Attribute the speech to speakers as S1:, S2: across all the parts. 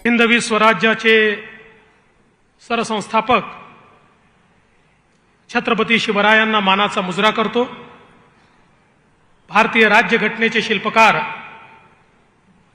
S1: हिंदवी स्वराज्याचे सरसंस्थापक छत्रपती शिवरायांना मानाचा मुजरा करतो। भारतीय राज्यघटनेचे शिल्पकार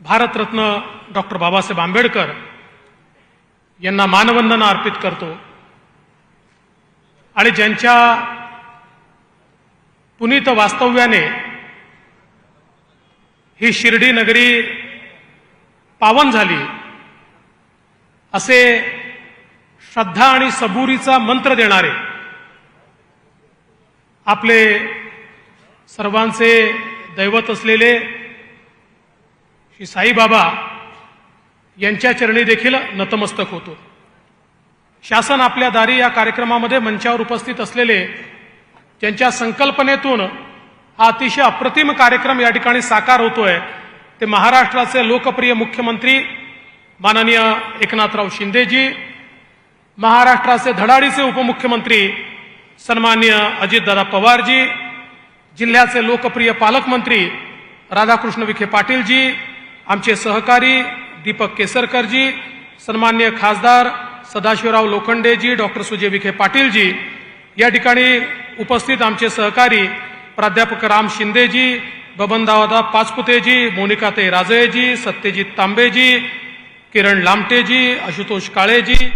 S1: भारतरत्न डॉक्टर बाबासाहेब आंबेडकर यांना मानवंदना अर्पित करतो आणि ज्यांच्या पुनीत वास्तव्याने ही शिर्डी नगरी पावन झाली, असे श्रद्धा आणि सबुरीचा मंत्र देणारे आपले सर्वांचे दैवत असलेले श्री साईबाबा यांच्या चरणी देखील नतमस्तक होतो। शासन आपल्या दारी या कार्यक्रमामध्ये मंचावर उपस्थित असलेले ज्यांच्या संकल्पनेतून हा अतिशय अप्रतिम कार्यक्रम या ठिकाणी साकार होतोय ते महाराष्ट्राचे लोकप्रिय मुख्यमंत्री माननीय एकनाथराव शिंदेजी, महाराष्ट्राचे धडाडीचे उपमुख्यमंत्री सन्माननीय अजितदादा पवारजी, जिल्ह्याचे लोकप्रिय पालकमंत्री राधाकृष्ण विखे पाटीलजी, आमचे सहकारी दीपक केसरकरजी, सन्माननीय खासदार सदाशिवराव लोखंडेजी, डॉक्टर सुजय विखे पाटीलजी, या ठिकाणी उपस्थित आमचे सहकारी प्राध्यापक राम शिंदेजी, बबनदादा पाचपुतेजी, मोनिकाताई राजळेजी, सत्यजित तांबेजी, किरण लामटेजी, आशुतोष काळेजी,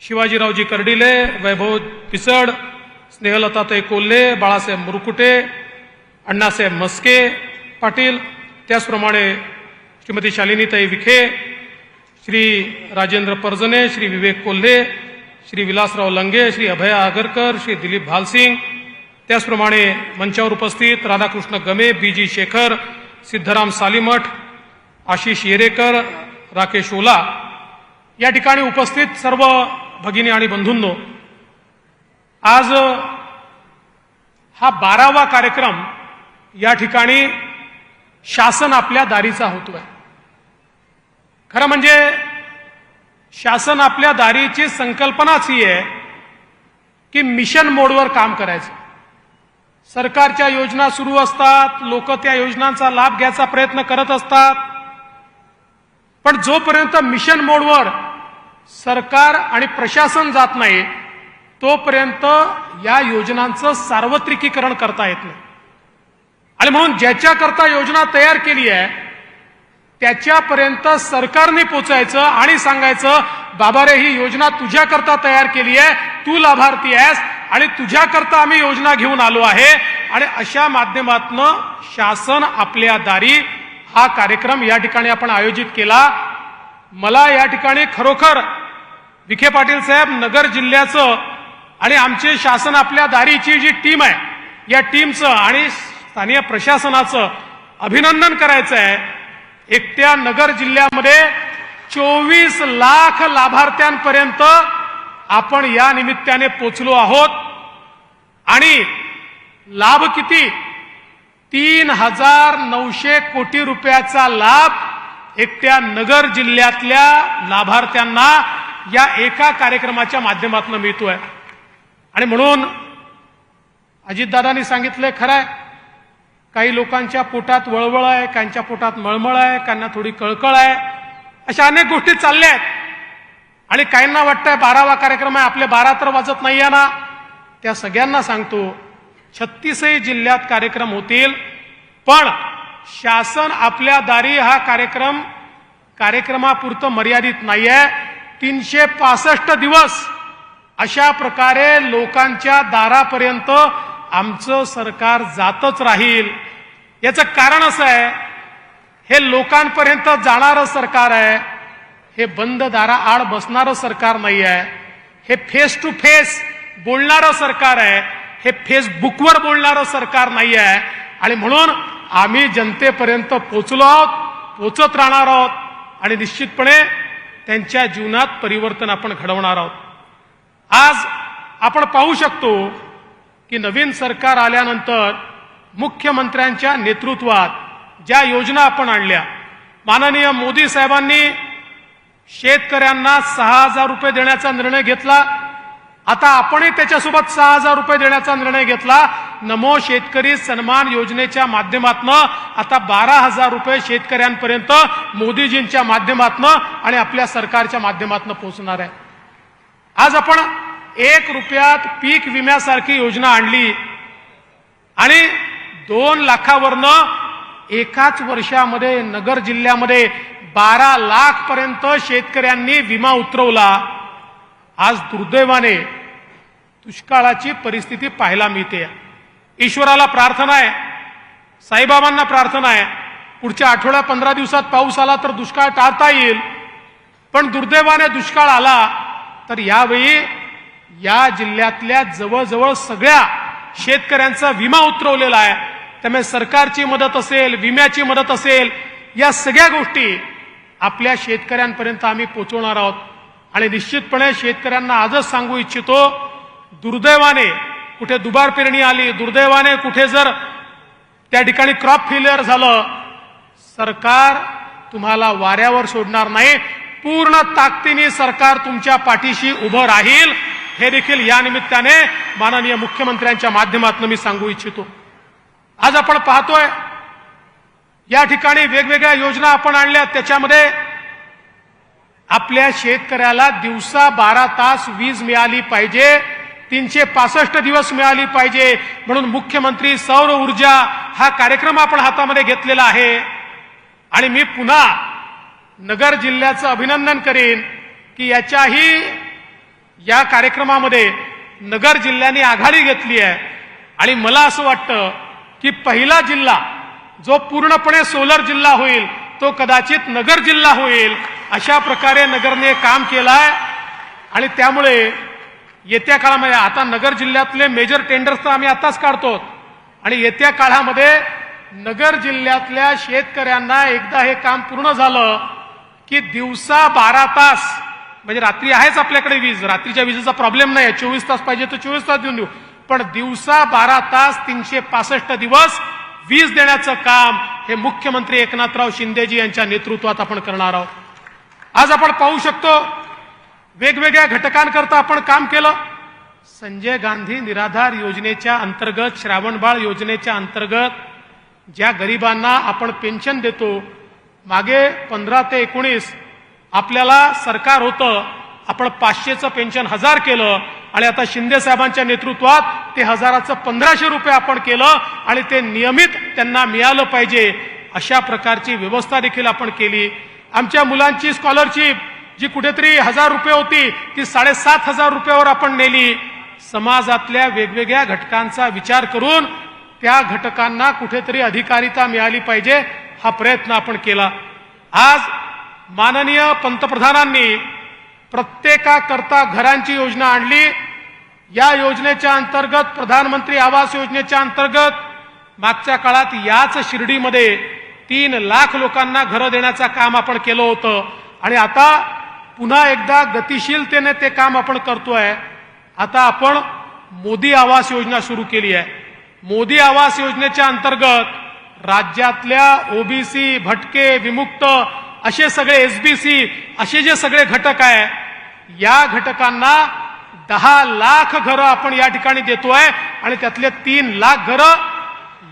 S1: शिवाजीरावजी कर्डिले, वैभव पिसड, स्नेहलताताई कोल्हे, बाळासाहेब मुरकुटे, अण्णासाहेब मस्के पाटील, त्याचप्रमाणे श्रीमती शालिनीताई विखे, श्री राजेंद्र परजने, श्री विवेक कोल्हे, श्री विलासराव लंगे, श्री अभय आगरकर, श्री दिलीप भालसिंग, त्याचप्रमाणे मंचावर उपस्थित राधाकृष्ण गमे, बीजी शेखर, सिद्धराम सालीमठ, आशिष येरेकर, राकेश ओला, या ठिकाणी उपस्थित सर्व भगिनी आणि बंधूंनो, आज हा 12वा कार्यक्रम या ठिकाणी शासन आपल्या दारीचा होतोय। खरं म्हणजे शासन आपल्या दारीची संकल्पनाच ही आहे की मिशन मोडवर काम करायचं। सरकारच्या योजना सुरू असतात, लोक त्या योजनांचा लाभ घ्यायचा प्रयत्न करत असतात, पण जोपर्यंत मिशन मोडवर सरकार आणि प्रशासन जात नाही तोपर्यंत या योजनांचं सार्वत्रिकीकरण करता येत नाही। आणि म्हणून ज्याच्याकरता योजना तयार केली आहे त्याच्यापर्यंत सरकारने पोचायचं आणि सांगायचं, बाबा रे, ही योजना तुझ्याकरता तयार केली आहे, तू लाभार्थी आहेस आणि तुझ्याकरता आम्ही योजना घेऊन आलो आहे। आणि अशा माध्यमातून शासन आपल्या दारी हा कार्यक्रम या ठिकाणी आपण आयोजित केला। मला या ठिकाणी खरोखर विखे पाटील साहेब, नगर जिल्ह्याचं आणि आमचे शासन आपल्या दारीची जी टीम आहे या टीमचं आणि स्थानिक प्रशासनाचं अभिनंदन करायचं आहे। एकट्या नगर जिल्ह्यामध्ये 24 लाख लाभार्थ्यांपर्यंत आपण या निमित्ताने पोचलो आहोत आणि लाभ किती? 3,900 कोटी रुपयाचा लाभ एकट्या नगर जिल्ह्यातल्या लाभार्थ्यांना या एका कार्यक्रमाच्या माध्यमातून मिळतोय। आणि म्हणून अजितदादांनी सांगितलंय, खरं आहे, काही लोकांच्या पोटात वळवळ आहे, काहींच्या पोटात मळमळ आहे, काहींना थोडी कळकळ आहे, अशा अनेक गोष्टी चालल्या आहेत। आणि काहींना वाटतंय 12वा कार्यक्रम आहे, आपले 12 तर वाजत नाहीये ना। त्या सगळ्यांना सांगतो, 36 जिल्ह्यात कार्यक्रम होतील, पण शासन आपल्या दारी हा कार्यक्रमापुरतं मर्यादित नाहीये। 365 दिवस अशा प्रकारे लोकांच्या दारापर्यंत आमचं सरकार जातच राहील। याचं कारण असं आहे, हे लोकांपर्यंत जाणारं सरकार आहे, हे बंद दाराआड बसणारं सरकार नाही आहे, हे फेस टू फेस बोलणारं सरकार आहे, हे फेसबुकवर बोलणारं सरकार नाही आहे। आणि म्हणून आम्ही जनतेपर्यंत पोचलो आहोत, पोचत राहणार आहोत आणि निश्चितपणे त्यांच्या जीवनात परिवर्तन आपण घडवणार आहोत। आज आपण पाहू शकतो की नवीन सरकार आल्यानंतर मुख्यमंत्र्यांच्या नेतृत्वात ज्या योजना आपण आणल्या, माननीय मोदी साहेबांनी शेतकऱ्यांना 6,000 रुपये देण्याचा निर्णय घेतला, आता आपणही त्याच्यासोबत 6,000 रुपये देण्याचा निर्णय घेतला। नमो शेतकरी सन्मान योजनेच्या माध्यमातून आता 12,000 रुपये शेतकऱ्यांपर्यंत मोदीजींच्या माध्यमातून आणि आपल्या सरकारच्या माध्यमातून पोहोचणार आहे। आज आपण 1 रुपयात पीक विम्यासारखी योजना आणली आणि 2 लाखावरनं एकाच वर्षामध्ये नगर जिल्ह्यामध्ये 12 लाख पर्यंत शेतकऱ्यांनी विमा उतरवला। आज दुर्दैवाने दुष्काळाची परिस्थिती पाहायला मिळते। ईश्वराला प्रार्थना आहे, साईबाबांना प्रार्थना आहे, पुढच्या आठवड्या 15 दिवसात पाऊस आला तर दुष्काळ टाळता येईल। पण दुर्दैवाने दुष्काळ आला तर यावेळी या जिल्ह्यातल्या जवळजवळ सगळ्या शेतकऱ्यांचा विमा उतरवलेला आहे। त्यामुळे सरकारची मदत असेल, विम्याची मदत असेल, या सगळ्या गोष्टी आपल्या शेतकऱ्यांपर्यंत आम्ही पोहोचवणार आहोत। आणि निश्चितपणे शेतकऱ्यांना आजच सांगू इच्छितो, दुर्दैवाने कुठे दुबार पेरणी आली, दुर्दैवाने कुठे जर त्या ठिकाणी क्रॉप फेल्युअर झालं, सरकार तुम्हाला वाऱ्यावर सोडणार नाही। पूर्ण ताकदीने सरकार तुमच्या पाठीशी उभं राहील, हे देखील या निमित्ताने माननीय मुख्यमंत्र्यांच्या माध्यमातून मी सांगू इच्छितो। आज आपण पाहतोय या ठिकाणी वेगवेगळ्या योजना आपण आणल्या, त्याच्यामध्ये आपल्या शेतकऱ्याला दिवसा 12 तास वीज मिळाली पाहिजे, 365 दिवस मिळाली पाहिजे, म्हणून मुख्यमंत्री सौर ऊर्जा हा कार्यक्रम आपण हातामध्ये घेतलेला आहे। आणि मी पुन्हा नगर जिल्ह्याचं अभिनंदन करेन की या कार्यक्रमामध्ये नगर जिल्ह्याने आघाडी घेतली आहे। आणि मला असं वाटतं की पहिला जिल्हा जो पूर्णपणे सोलर जिल्हा होईल तो कदाचित नगर जिल्हा होईल, अशा प्रकारे नगरने काम केलं आहे। आणि त्यामुळे येत्या काळामध्ये आता नगर जिल्ह्यातले मेजर टेंडर्स तर आम्ही आताच काढतो आणि येत्या काळामध्ये नगर जिल्ह्यातल्या शेतकऱ्यांना एकदा हे काम पूर्ण झालं की दिवसा 12 तास, म्हणजे रात्री आहेच आपल्याकडे वीज, रात्रीच्या विजेचा प्रॉब्लेम नाही, 24 तास पाहिजे तर 24 तास देऊन देऊ, पण दिवसा 12 तास 365 दिवस वीज देण्याचं काम हे मुख्यमंत्री एकनाथराव शिंदेजी यांच्या नेतृत्वात आपण करणार आहोत। आज आपण पाहू शकतो वेगवेगळ्या घटकांकरता आपण काम केलं। संजय गांधी निराधार योजनेच्या अंतर्गत, श्रावणबाळ योजनेच्या अंतर्गत ज्या गरिबांना आपण पेन्शन देतो, मागे 15 ते 19 आपल्याला सरकार होतं, आपण 500चं पेन्शन 1000 केलं आणि आता शिंदे साहेबांच्या नेतृत्वात ते 1000चं 1500 रुपये आपण केलं आणि ते नियमित त्यांना मिळालं पाहिजे अशा प्रकारची व्यवस्था देखील आपण केली। आमच्या मुलांची स्कॉलरशिप जी कुठेतरी 1000 रुपये होती ती 7500 रुपयावर आपण नेली। समाजातल्या वेगवेगळ्या घटकांचा विचार करून त्या घटकांना कुठेतरी अधिकारिता मिळाली पाहिजे हा प्रयत्न आपण केला। आज माननीय पंतप्रधानांनी प्रत्येकाकरता घरांची योजना आणली। या योजनेच्या अंतर्गत, प्रधानमंत्री आवास योजनेच्या अंतर्गत मागच्या काळात याच शिर्डीमध्ये 3 लाख लोकांना घरं देण्याचं काम आपण केलं होतं आणि आता पुन्हा एकदा गतिशीलतेने ते काम आपण करतोय। आता आपण मोदी आवास योजना सुरू केली आहे। मोदी आवास योजनेच्या अंतर्गत राज्यातल्या ओबीसी, भटके, विमुक्त असे सगळे एसबीसी असे जे सगळे घटक आहे, या घटकांना 10 लाख घरं आपण या ठिकाणी देतोय आणि त्यातले 3 लाख घरं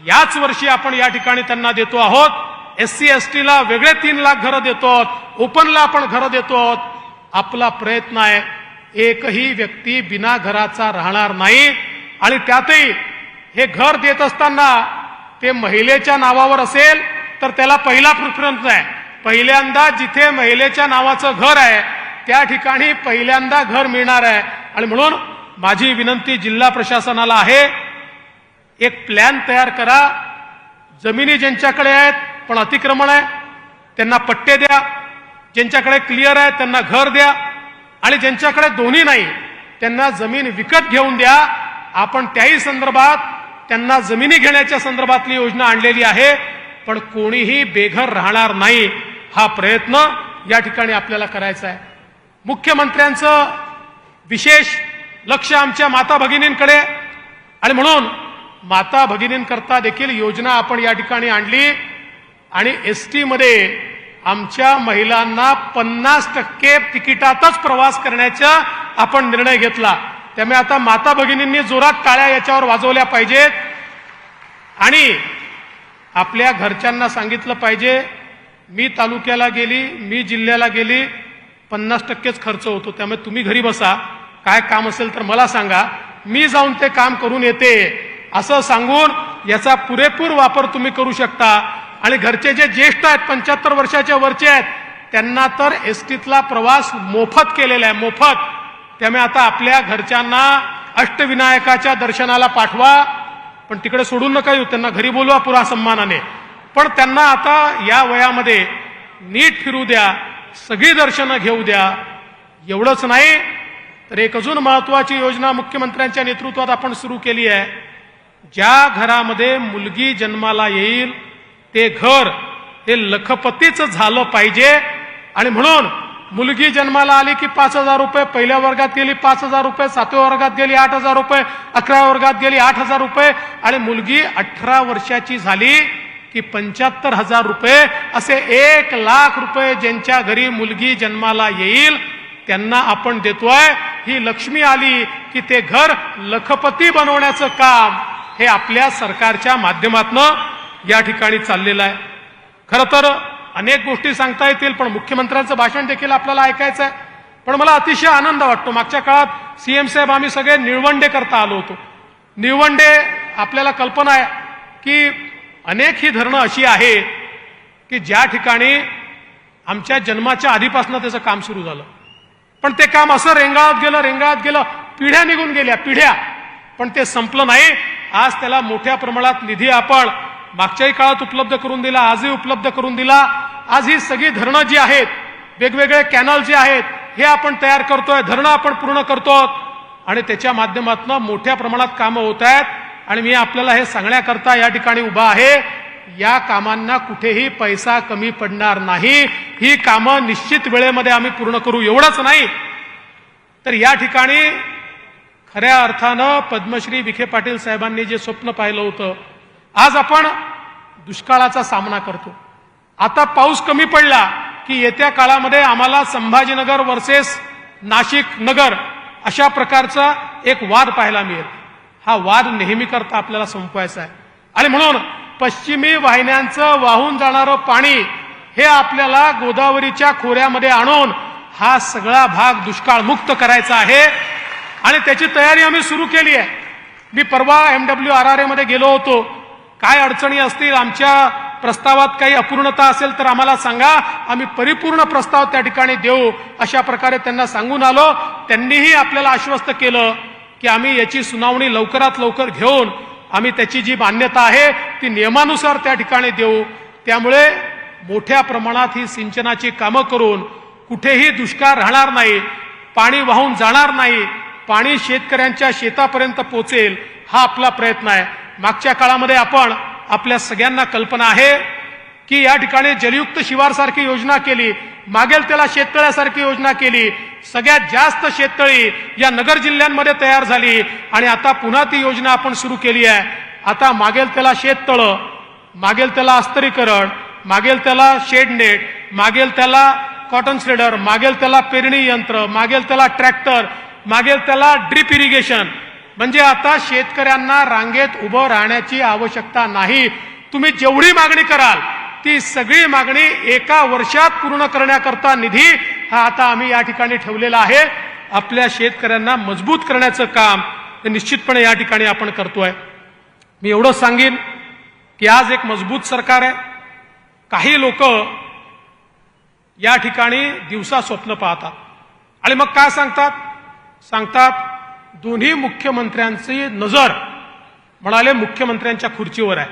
S1: याच वर्षी आपण या ठिकाणी त्यांना देतो आहोत। एससी एसटीला वेगळे 3 लाख घरं देतो आहोत, ओपनला आपण घरं देतो आहोत। आपला प्रयत्न आहे एकही व्यक्ती बिना घराचा राहणार नाही आणि त्यातही हे घर देत असताना ते महिलेच्या नावावर असेल तर त्याला पहिला प्रेफरन्स आहे। पहिल्यांदा जिथे महिलेच्या नावाचं घर आहे त्या ठिकाणी पहिल्यांदा घर मिळणार आहे। आणि म्हणून माझी विनंती जिल्हा प्रशासनाला आहे, एक प्लॅन तयार करा। जमिनी ज्यांच्याकडे आहेत पण अतिक्रमण आहे त्यांना पट्टे द्या, ज्यांच्याकडे क्लिअर आहे त्यांना घर द्या आणि ज्यांच्याकडे दोन्ही नाही त्यांना जमीन विकत घेऊन द्या। आपण त्याही संदर्भात त्यांना जमिनी घेण्याच्या संदर्भातली योजना आणलेली आहे, पण कोणीही बेघर राहणार नाही हा प्रयत्न या ठिकाणी आपल्याला करायचा आहे। मुख्यमंत्र्यांचं विशेष लक्ष आमच्या माता भगिनींकडे आणि म्हणून माता भगिनींकरता देखील योजना आपण या ठिकाणी आणली आणि एसटी मध्ये आमच्या महिलांना 50% तिकिटातच प्रवास करण्याचा आपण निर्णय घेतला। त्यामुळे आता माता भगिनींनी जोरात टाळ्या याच्यावर वाजवल्या पाहिजेत। आणि आपल्या घरच्यांना सांगितलं पाहिजे, मी तालुक्याला गेली, मी जिल्ह्याला गेली, 50%च खर्च होतो, त्यामुळे तुम्ही घरी बसा, काय काम असेल तर मला सांगा, मी जाऊन ते काम करून येते, असं सांगून याचा पुरेपूर वापर तुम्ही करू शकता. आणि घरचे जे ज्येष्ठ आहेत, 75 वर्षाच्या वरचे आहेत, त्यांना तर एसटीतला प्रवास मोफत केलेला आहे, मोफत. त्यामुळे आता आपल्या घरच्यांना अष्टविनायकाच्या दर्शनाला पाठवा, पण तिकडे सोडून नका येऊ, त्यांना घरी बोलवा पुरा सन्मानाने. पण त्यांना आता या वयामध्ये नीट फिरू द्या, सगळी दर्शनं घेऊ द्या. एवढंच नाही तर एक अजून महत्वाची योजना मुख्यमंत्र्यांच्या नेतृत्वात आपण सुरू केली आहे. ज्या घरामध्ये मुलगी जन्माला येईल ते घर हे लखपतीच झालं पाहिजे. आणि म्हणून मुलगी जन्माला आली की 5,000 रुपये, पहिल्या वर्गात गेली 5,000 रुपये, 7व्या वर्गात गेली 8,000 रुपये, 11व्या वर्गात गेली 8,000 रुपये, आणि मुलगी 18 वर्षाची झाली की 75,000 रुपये, असे 1,00,000 रुपये ज्यांच्या घरी मुलगी जन्माला येईल त्यांना आपण देतोय. ही लक्ष्मी आली की ते घर लखपती बनवण्याचं काम हे आपल्या सरकारच्या माध्यमातून या ठिकाणी चाललेलं आहे. खरं तर अनेक गोष्टी सांगता येतील, पण मुख्यमंत्र्यांचं भाषण देखील आपल्याला ऐकायचं आहे. पण मला अतिशय आनंद वाटतो, मागच्या काळात सीएम साहेब आम्ही सगळे निळवंडे करता आलो होतो. निळवंडे आपल्याला कल्पना आहे की अनेक ही धरणं अशी आहे की ज्या ठिकाणी आमच्या जन्माच्या आधीपासून त्याचं काम सुरू झालं, पण ते काम असं रेंगाळत गेलं, पिढ्या निघून गेल्या, पिढ्या, पण ते संपलं नाही. आज त्याला मोठ्या प्रमाणात निधी आपण मागच्याही काळात उपलब्ध करून दिला, आजही उपलब्ध करून दिला. आज ही सगळी धरणं जी आहेत, वेगवेगळे कॅनल जे आहेत, हे आपण तयार करतोय, धरणं आपण पूर्ण करतो, आणि त्याच्या माध्यमातून मोठ्या प्रमाणात कामं होत आहेत. आणि मी आपल्याला हे सांगण्याकरता या ठिकाणी उभा आहे, या कामांना कुठेही पैसा कमी पडणार नाही. ही कामं निश्चित वेळेमध्ये आम्ही पूर्ण करू. एवढंच नाही तर या ठिकाणी खऱ्या अर्थानं पद्मश्री विखे पाटील साहेबांनी जे स्वप्न पाहिलं होतं, आज आपण दुष्काळाचा सामना करतो. आता पाऊस कमी पडला की येत्या काळामध्ये आम्हाला संभाजीनगर वर्सेस नाशिक नगर अशा प्रकारचा एक वाद पाहायला मिळेल. हा वाद नेहमी करता आपल्याला संपवायचा आहे. आणि म्हणून पश्चिमी वाहिन्यांचं वाहून जाणारं पाणी हे आपल्याला गोदावरीच्या खोऱ्यामध्ये आणून हा सगळा भाग दुष्काळ मुक्त करायचा आहे, आणि त्याची तयारी आम्ही सुरू केली आहे. मी परवा MWRRA मध्ये गेलो होतो. काय अडचणी असतील, आमच्या प्रस्तावात काही अपूर्णता असेल तर आम्हाला सांगा, आम्ही परिपूर्ण प्रस्ताव त्या ठिकाणी देऊ, अशा प्रकारे त्यांना सांगून आलो. त्यांनीही आपल्याला आश्वस्त केलं की आम्ही याची सुनावणी लवकरात लवकर घेऊन आम्ही त्याची जी मान्यता आहे ती नियमानुसार त्या ठिकाणी देऊ. त्यामुळे मोठ्या प्रमाणात ही सिंचनाची कामं करून कुठेही दुष्काळ राहणार नाही, पाणी वाहून जाणार नाही, पाणी शेतकऱ्यांच्या शेतापर्यंत पोहोचेल, हा आपला प्रयत्न आहे. मागच्या काळामध्ये आपण आपल्या सगळ्यांना कल्पना आहे की या ठिकाणी जलयुक्त शिवारसारखी योजना केली, मागेल त्याला शेततळ्यासारखी योजना केली. सगळ्यात जास्त शेततळी या नगर जिल्ह्यांमध्ये तयार झाली, आणि आता पुन्हा ती योजना आपण सुरू केली आहे. आता मागेल त्याला शेततळं, मागेल त्याला अस्तरीकरण, मागेल त्याला शेडनेट, मागेल त्याला कॉटन श्रेडर, मागेल त्याला पेरणी यंत्र, मागेल त्याला ट्रॅक्टर, मागेल त्याला ड्रिप इरिगेशन. म्हणजे आता शेतकऱ्यांना रांगेत उभं राहण्याची आवश्यकता नाही. तुम्ही जेवढी मागणी कराल ती सगळी मागणी एका वर्षात पूर्ण करण्याकरता निधी हा आता आम्ही या ठिकाणी ठेवलेला आहे. आपल्या शेतकऱ्यांना मजबूत करण्याचं काम निश्चितपणे या ठिकाणी आपण करतोय. मी एवढंच सांगेन की आज एक मजबूत सरकार आहे. काही लोक या ठिकाणी दिवसा स्वप्न पाहतात आणि मग काय सांगतात दोन्ही मुख्यमंत्र्यांची नजर म्हणाले मुख्यमंत्र्यांच्या खुर्चीवर आहे.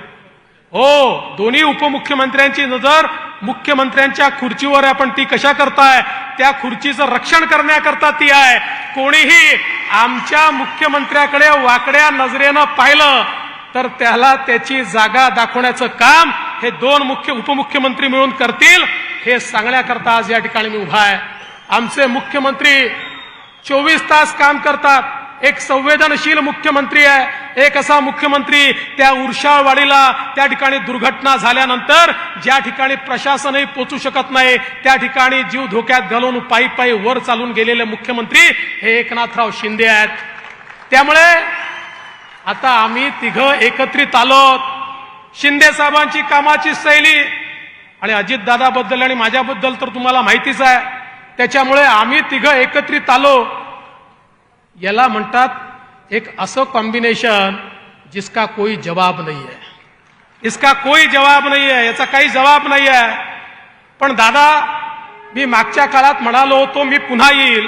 S1: हो, दोन्ही उपमुख्यमंत्र्यांची नजर मुख्यमंत्र्यांच्या खुर्चीवर आहे. पण ती कशा करताय? त्या खुर्चीचं रक्षण करण्याकरता ती आहे. कोणीही आमच्या मुख्यमंत्र्याकडे वाकड्या नजरेनं पाहिलं तर त्याला त्याची जागा दाखवण्याचं काम हे दोन उपमुख्यमंत्री मिळून करतील, हे सांगण्याकरता आज या ठिकाणी मी उभा आहे. आमचे मुख्यमंत्री 24 तास काम करतात. एक संवेदनशील मुख्यमंत्री आहे. एक असा मुख्यमंत्री त्या उर्शाळवाडीला त्या ठिकाणी दुर्घटना झाल्यानंतर ज्या ठिकाणी प्रशासनही पोहोचू शकत नाही त्या ठिकाणी जीव धोक्यात घालून पायी वर चालून गेलेले मुख्यमंत्री हे एकनाथराव शिंदे आहेत. त्यामुळे आता आम्ही तिघं एकत्रित आलो शिंदे साहेबांची कामाची शैली आणि अजितदादाबद्दल आणि माझ्याबद्दल तर तुम्हाला माहितीच आहे. त्याच्यामुळे आम्ही तिघं एकत्रित आलो. याला म्हणतात एक असं कॉम्बिनेशन जिसका कोई जवाब नहीं है. इसका कोई जवाब नहीं है, याचा काही जवाब नाही आहे. पण दादा, मी मागच्या काळात म्हणालो होतो मी पुन्हा येईल,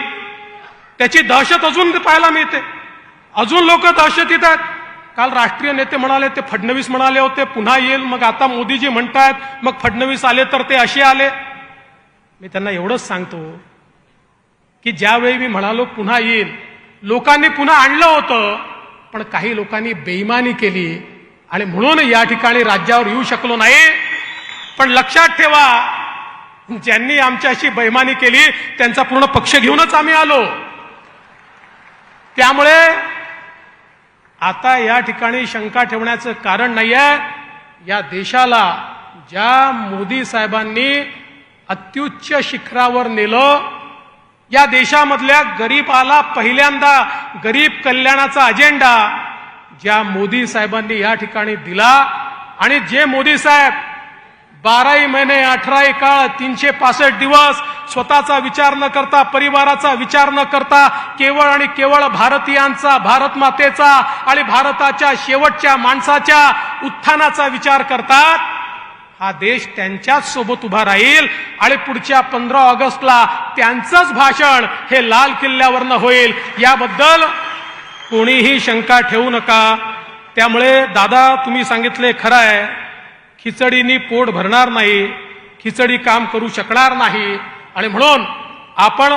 S1: त्याची दहशत अजून पाहायला मिळते. अजून लोक दहशतीत आहेत. काल राष्ट्रीय नेते म्हणाले, ते फडणवीस म्हणाले होते पुन्हा येईल, मग आता मोदीजी म्हणतायत मग फडणवीस आले तर ते असे आले. मी त्यांना एवढंच सांगतो की ज्यावेळी मी म्हणालो पुन्हा येईल, लोकांनी पुन्हा आणलं होतं, पण काही लोकांनी बेईमानी केली आणि म्हणून या ठिकाणी राज्यावर येऊ शकलो नाही. पण लक्षात ठेवा, ज्यांनी आमच्याशी बेईमानी केली त्यांचा पूर्ण पक्ष घेऊनच आम्ही आलो. त्यामुळे आता या ठिकाणी शंका ठेवण्याचं कारण नाहीये. या देशाला ज्या मोदी साहेबांनी अत्युच्च शिखरावर नेलं, या देशामधल्या गरीबाला पहिल्यांदा गरीब कल्याणाचा अजेंडा ज्या मोदी साहेबांनी या ठिकाणी दिला, आणि जे मोदी साहेब 12 महिने 18 काळ 365 दिवस स्वतःचा विचार न करता, परिवाराचा विचार न करता, केवळ आणि केवळ भारतीयांचा, भारत मातेचा आणि भारताच्या शेवटच्या माणसाच्या उत्थानाचा विचार करतात, हा देश त्यांच्याच सोबत उभा राहील. आणि पुढच्या 15 ऑगस्टला त्यांचंच भाषण हे लाल किल्ल्यावरनं होईल, याबद्दल कोणीही शंका ठेवू नका. त्यामुळे दादा, तुम्ही सांगितले खरं आहे, खिचडीनी पोट भरणार नाही, खिचडी काम करू शकणार नाही, आणि म्हणून आपण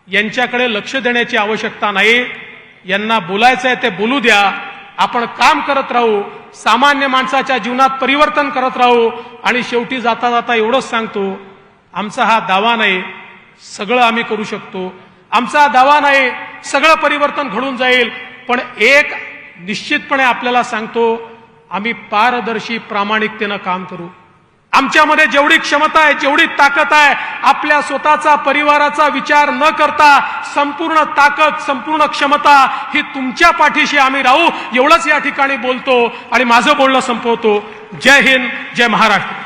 S1: यांच्याकडे लक्ष देण्याची आवश्यकता नाही. यांना बोलायचं आहे ते बोलू द्या. आपण काम करत राहू, सामान्य माणसाच्या जीवनात परिवर्तन करत राहू. आणि शेवटी जाता जाता एवढंच सांगतो, आमचा हा दावा नाही, सगळं आम्ही करू शकतो. आमचा दावा नाही, सगळं परिवर्तन घडून जाईल. पण एक निश्चितपणे आपल्याला सांगतो, आम्ही पारदर्शी प्रामाणिकतेनं काम करू. आमच्यामध्ये जेवढी क्षमता आहे, जेवढी ताकद आहे, आपल्या स्वतःचा परिवाराचा विचार न करता संपूर्ण ताकद, संपूर्ण क्षमता ही तुमच्या पाठीशी आम्ही राहू. एवढंच या ठिकाणी बोलतो आणि माझं बोलणं संपवतो. जय हिंद, जय महाराष्ट्र.